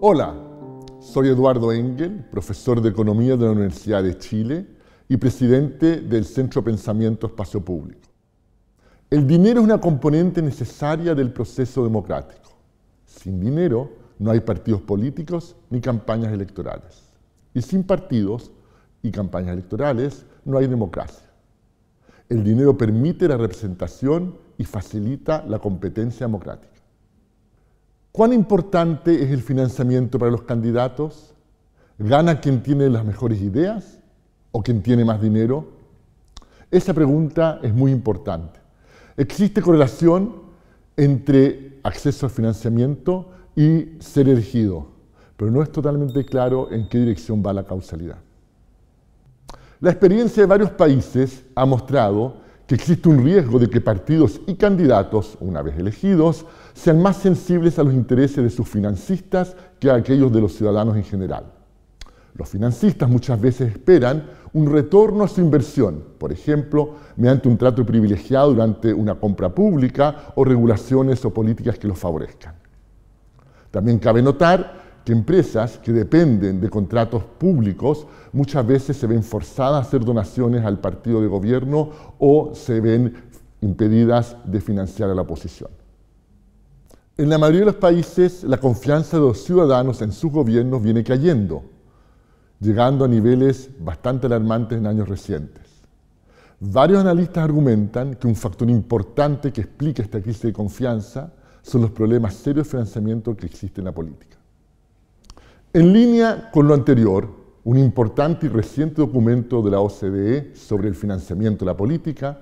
Hola, soy Eduardo Engel, profesor de Economía de la Universidad de Chile y presidente del Centro Pensamiento Espacio Público. El dinero es una componente necesaria del proceso democrático. Sin dinero no hay partidos políticos ni campañas electorales. Y sin partidos y campañas electorales no hay democracia. El dinero permite la representación y facilita la competencia democrática. ¿Cuán importante es el financiamiento para los candidatos? ¿Gana quien tiene las mejores ideas o quien tiene más dinero? Esa pregunta es muy importante. Existe correlación entre acceso al financiamiento y ser elegido, pero no es totalmente claro en qué dirección va la causalidad. La experiencia de varios países ha mostrado que existe un riesgo de que partidos y candidatos, una vez elegidos, sean más sensibles a los intereses de sus financistas que a aquellos de los ciudadanos en general. Los financistas muchas veces esperan un retorno a su inversión, por ejemplo, mediante un trato privilegiado durante una compra pública o regulaciones o políticas que los favorezcan. También cabe notar que empresas que dependen de contratos públicos muchas veces se ven forzadas a hacer donaciones al partido de gobierno o se ven impedidas de financiar a la oposición. En la mayoría de los países, la confianza de los ciudadanos en sus gobiernos viene cayendo, llegando a niveles bastante alarmantes en años recientes. Varios analistas argumentan que un factor importante que explica esta crisis de confianza son los problemas serios de financiamiento que existen en la política. En línea con lo anterior, un importante y reciente documento de la OCDE sobre el financiamiento de la política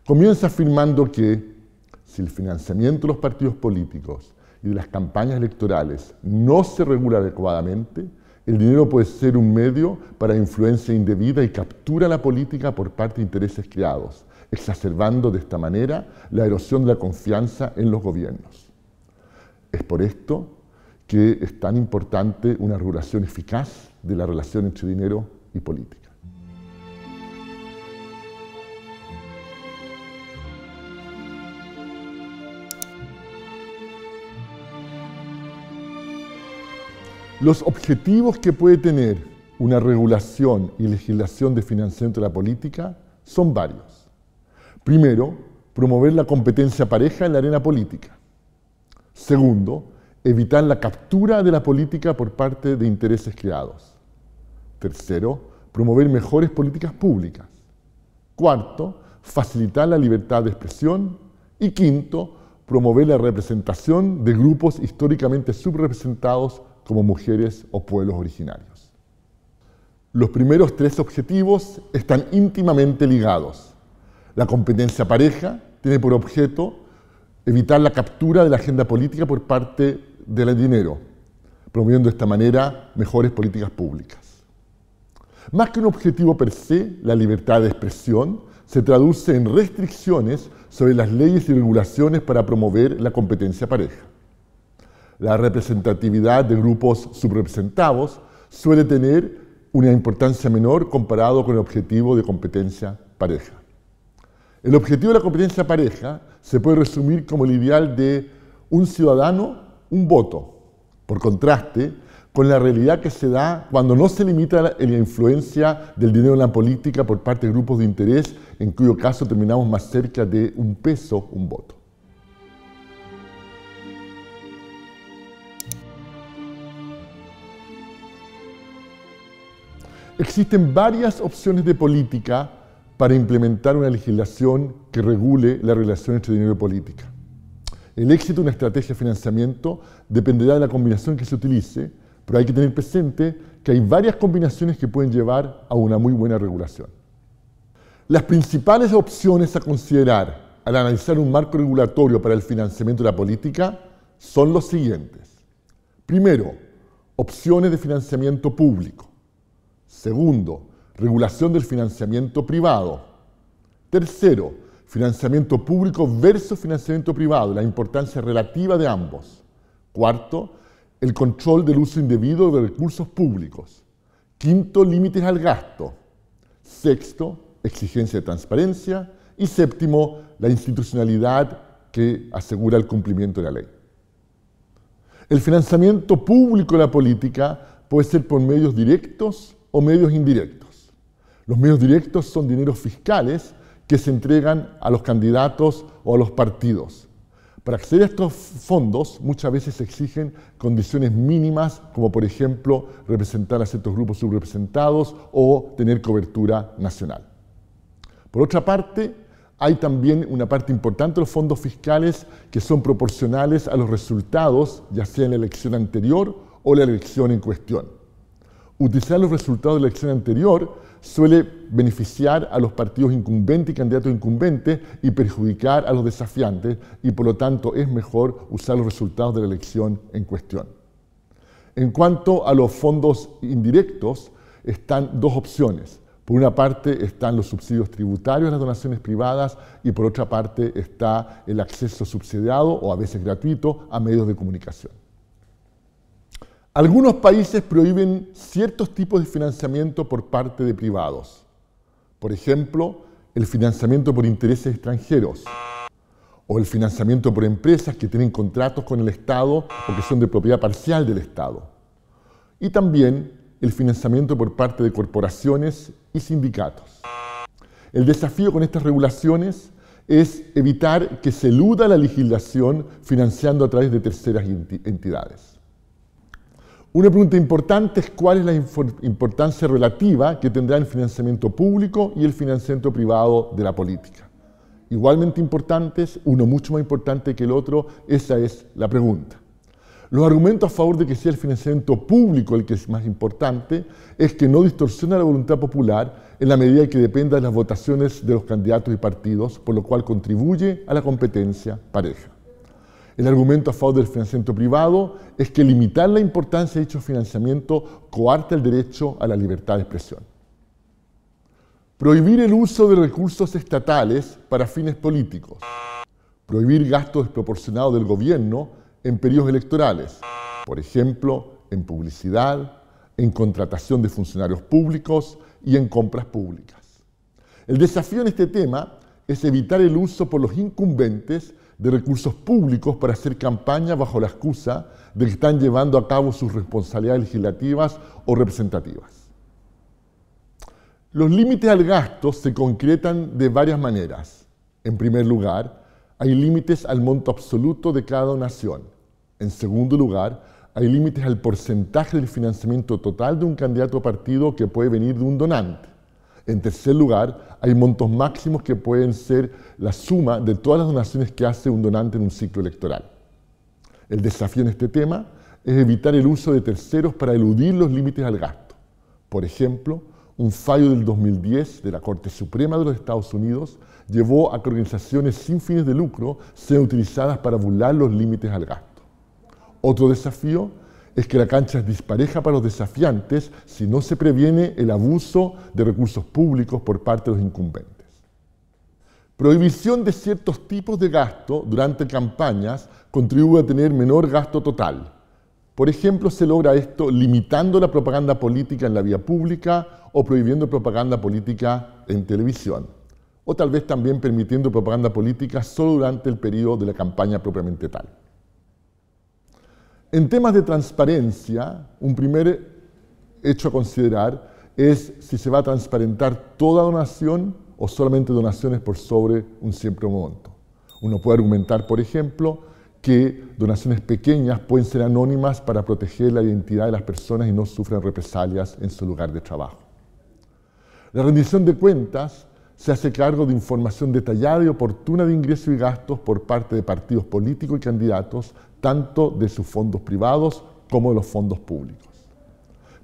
comienza afirmando que si el financiamiento de los partidos políticos y de las campañas electorales no se regula adecuadamente, el dinero puede ser un medio para influencia indebida y captura la política por parte de intereses creados, exacerbando de esta manera la erosión de la confianza en los gobiernos. Es por esto que es tan importante una regulación eficaz de la relación entre dinero y política. Los objetivos que puede tener una regulación y legislación de financiamiento de la política son varios. Primero, promover la competencia pareja en la arena política. Segundo, evitar la captura de la política por parte de intereses creados. Tercero, promover mejores políticas públicas. Cuarto, facilitar la libertad de expresión. Y quinto, promover la representación de grupos históricamente subrepresentados como mujeres o pueblos originarios. Los primeros tres objetivos están íntimamente ligados. La competencia pareja tiene por objeto evitar la captura de la agenda política por parte del dinero, promoviendo de esta manera mejores políticas públicas. Más que un objetivo per se, la libertad de expresión se traduce en restricciones sobre las leyes y regulaciones para promover la competencia pareja. La representatividad de grupos subrepresentados suele tener una importancia menor comparado con el objetivo de competencia pareja. El objetivo de la competencia pareja se puede resumir como el ideal de un ciudadano, un voto, por contraste con la realidad que se da cuando no se limita la influencia del dinero en la política por parte de grupos de interés, en cuyo caso terminamos más cerca de un peso, un voto. Existen varias opciones de política para implementar una legislación que regule la relación entre dinero y política. El éxito de una estrategia de financiamiento dependerá de la combinación que se utilice, pero hay que tener presente que hay varias combinaciones que pueden llevar a una muy buena regulación. Las principales opciones a considerar al analizar un marco regulatorio para el financiamiento de la política son los siguientes. Primero, opciones de financiamiento público. Segundo, regulación del financiamiento privado. Tercero, financiamiento público versus financiamiento privado, la importancia relativa de ambos. Cuarto, el control del uso indebido de recursos públicos. Quinto, límites al gasto. Sexto, exigencia de transparencia. Y séptimo, la institucionalidad que asegura el cumplimiento de la ley. El financiamiento público de la política puede ser por medios directos o medios indirectos. Los medios directos son dineros fiscales que se entregan a los candidatos o a los partidos. Para acceder a estos fondos muchas veces se exigen condiciones mínimas, como por ejemplo representar a ciertos grupos subrepresentados o tener cobertura nacional. Por otra parte, hay también una parte importante de los fondos fiscales que son proporcionales a los resultados, ya sea en la elección anterior o la elección en cuestión. Utilizar los resultados de la elección anterior suele beneficiar a los partidos incumbentes y candidatos incumbentes y perjudicar a los desafiantes, y por lo tanto es mejor usar los resultados de la elección en cuestión. En cuanto a los fondos indirectos, están dos opciones. Por una parte están los subsidios tributarios a las donaciones privadas y por otra parte está el acceso subsidiado o a veces gratuito a medios de comunicación. Algunos países prohíben ciertos tipos de financiamiento por parte de privados. Por ejemplo, el financiamiento por intereses extranjeros o el financiamiento por empresas que tienen contratos con el Estado o que son de propiedad parcial del Estado. Y también el financiamiento por parte de corporaciones y sindicatos. El desafío con estas regulaciones es evitar que se eluda la legislación financiando a través de terceras entidades. Una pregunta importante es cuál es la importancia relativa que tendrá el financiamiento público y el financiamiento privado de la política. Igualmente importantes, uno mucho más importante que el otro, esa es la pregunta. Los argumentos a favor de que sea el financiamiento público el que es más importante es que no distorsiona la voluntad popular en la medida que dependa de las votaciones de los candidatos y partidos, por lo cual contribuye a la competencia pareja. El argumento a favor del financiamiento privado es que limitar la importancia de dicho financiamiento coarta el derecho a la libertad de expresión. Prohibir el uso de recursos estatales para fines políticos. Prohibir gastos desproporcionados del gobierno en periodos electorales, por ejemplo, en publicidad, en contratación de funcionarios públicos y en compras públicas. El desafío en este tema es evitar el uso por los incumbentes de recursos públicos para hacer campaña bajo la excusa de que están llevando a cabo sus responsabilidades legislativas o representativas. Los límites al gasto se concretan de varias maneras. En primer lugar, hay límites al monto absoluto de cada donación. En segundo lugar, hay límites al porcentaje del financiamiento total de un candidato o partido que puede venir de un donante. En tercer lugar, hay montos máximos que pueden ser la suma de todas las donaciones que hace un donante en un ciclo electoral. El desafío en este tema es evitar el uso de terceros para eludir los límites al gasto. Por ejemplo, un fallo del 2010 de la Corte Suprema de los Estados Unidos llevó a que organizaciones sin fines de lucro sean utilizadas para burlar los límites al gasto. Otro desafío es que la cancha es dispareja para los desafiantes si no se previene el abuso de recursos públicos por parte de los incumbentes. Prohibición de ciertos tipos de gasto durante campañas contribuye a tener menor gasto total. Por ejemplo, se logra esto limitando la propaganda política en la vía pública o prohibiendo propaganda política en televisión. O tal vez también permitiendo propaganda política solo durante el periodo de la campaña propiamente tal. En temas de transparencia, un primer hecho a considerar es si se va a transparentar toda donación o solamente donaciones por sobre un cierto monto. Uno puede argumentar, por ejemplo, que donaciones pequeñas pueden ser anónimas para proteger la identidad de las personas y no sufran represalias en su lugar de trabajo. La rendición de cuentas se hace cargo de información detallada y oportuna de ingresos y gastos por parte de partidos políticos y candidatos, tanto de sus fondos privados como de los fondos públicos.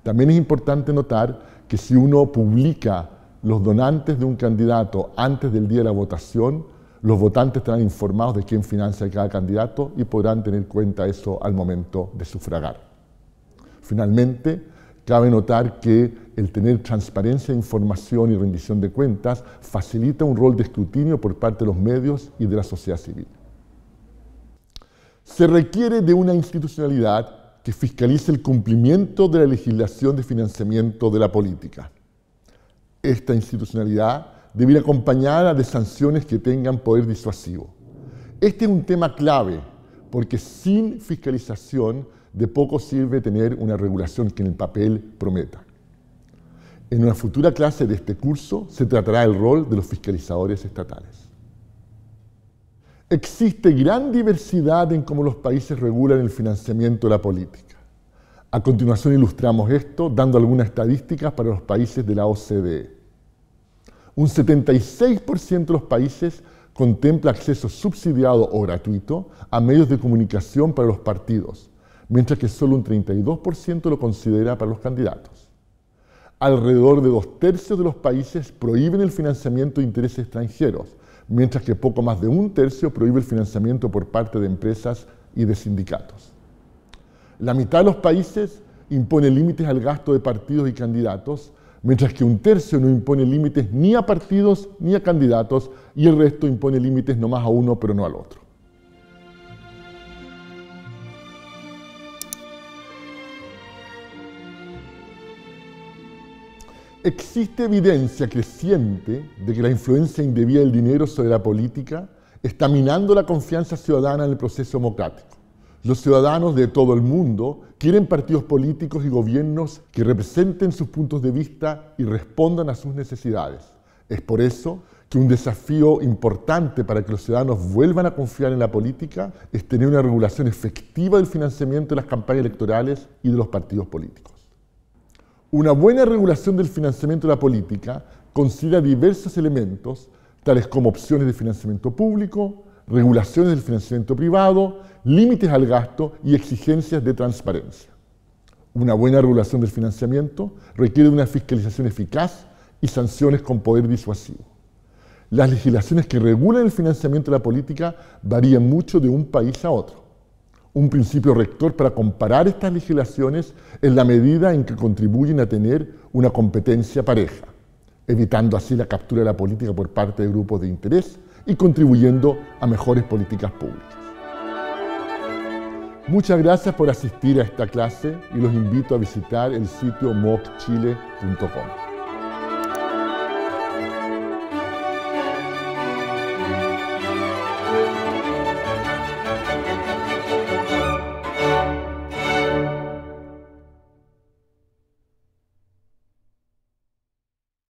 También es importante notar que si uno publica los donantes de un candidato antes del día de la votación, los votantes estarán informados de quién financia a cada candidato y podrán tener en cuenta eso al momento de sufragar. Finalmente, cabe notar que el tener transparencia de información y rendición de cuentas facilita un rol de escrutinio por parte de los medios y de la sociedad civil. Se requiere de una institucionalidad que fiscalice el cumplimiento de la legislación de financiamiento de la política. Esta institucionalidad debe ir acompañada de sanciones que tengan poder disuasivo. Este es un tema clave porque sin fiscalización de poco sirve tener una regulación que en el papel prometa. En una futura clase de este curso se tratará el rol de los fiscalizadores estatales. Existe gran diversidad en cómo los países regulan el financiamiento de la política. A continuación ilustramos esto dando algunas estadísticas para los países de la OCDE. Un 76% de los países contempla acceso subsidiado o gratuito a medios de comunicación para los partidos, mientras que solo un 32% lo considera para los candidatos. Alrededor de 2/3 de los países prohíben el financiamiento de intereses extranjeros, mientras que poco más de 1/3 prohíbe el financiamiento por parte de empresas y de sindicatos. La mitad de los países impone límites al gasto de partidos y candidatos, mientras que 1/3 no impone límites ni a partidos ni a candidatos y el resto impone límites nomás a uno pero no al otro. Existe evidencia creciente de que la influencia indebida del dinero sobre la política está minando la confianza ciudadana en el proceso democrático. Los ciudadanos de todo el mundo quieren partidos políticos y gobiernos que representen sus puntos de vista y respondan a sus necesidades. Es por eso que un desafío importante para que los ciudadanos vuelvan a confiar en la política es tener una regulación efectiva del financiamiento de las campañas electorales y de los partidos políticos. Una buena regulación del financiamiento de la política considera diversos elementos, tales como opciones de financiamiento público, regulaciones del financiamiento privado, límites al gasto y exigencias de transparencia. Una buena regulación del financiamiento requiere de una fiscalización eficaz y sanciones con poder disuasivo. Las legislaciones que regulan el financiamiento de la política varían mucho de un país a otro. Un principio rector para comparar estas legislaciones es la medida en que contribuyen a tener una competencia pareja, evitando así la captura de la política por parte de grupos de interés y contribuyendo a mejores políticas públicas. Muchas gracias por asistir a esta clase y los invito a visitar el sitio mocchile.com.